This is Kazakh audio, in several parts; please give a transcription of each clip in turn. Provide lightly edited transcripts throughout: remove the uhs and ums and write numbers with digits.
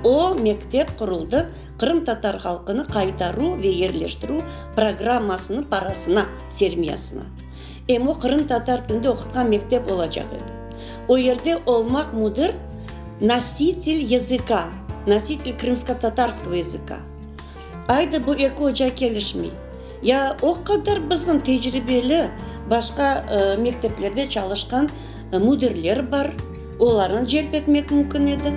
О мектеп құрылды Қырым татар халқыны қайтару ве ерлештіру программасының парасына, сермиясына. О Қырым татар тілінде оқытқан мектеп olacak еді. О ерде олмақ мұдыр носитель языка, носитель крымско-татарского языка. Айды бұл екі оча келішмей. Я о қадар біздің тәжірибелі башқа мектеплерде çalışқан müdürler бар, оларын желп етмек мүмкін еді.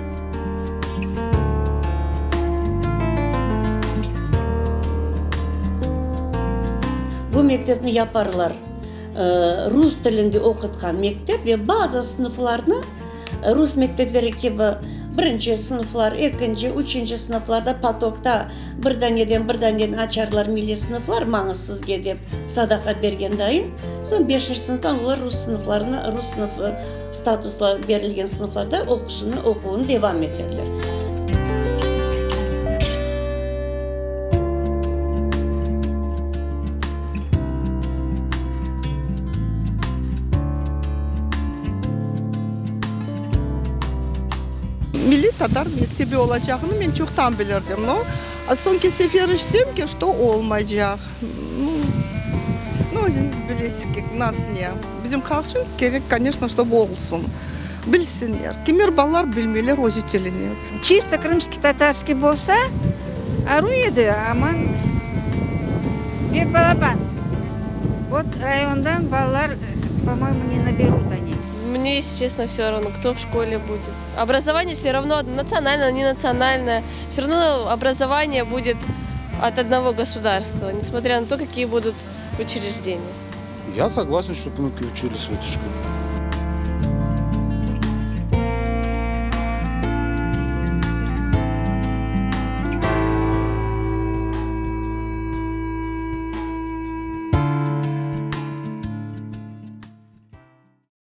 Bu mekteптің япарлар рус тілінде оқытқан мектеп ve bazı sınıflarını rus mekteplері кебі бірінші sınıflar, екінші, үшінші sınıflarda patokta бірден еден açarlar milli sınıflar mаңызсыз деп садақа берген дайын. Сон 5-ші sınıfтан олар рус sınıflarına, рус sınıfы статусла берілген sınıflarda оқуын devam ederler. Milli Tatar mektebi olacağını ben çoktan bilirdim. No? Sonki sefer işledim ki, что olmayacak. Özünüz bilirsiniz ki, nasıl ne? Bizim halk için gerek, конечно, чтобы olsun. Bilsinler. Kimler ballar bilmeler o tilini. Чисто крымский-татарский болса, ару еді, аман бек балапан. Вот райондан балалар, по-моему, не наберут они. Мне, если честно, все равно, кто в школе будет. Образование все равно национальное, не национальное. Все равно образование будет от одного государства, несмотря на то, какие будут учреждения. Я согласен, чтобы внуки учились в этой школе.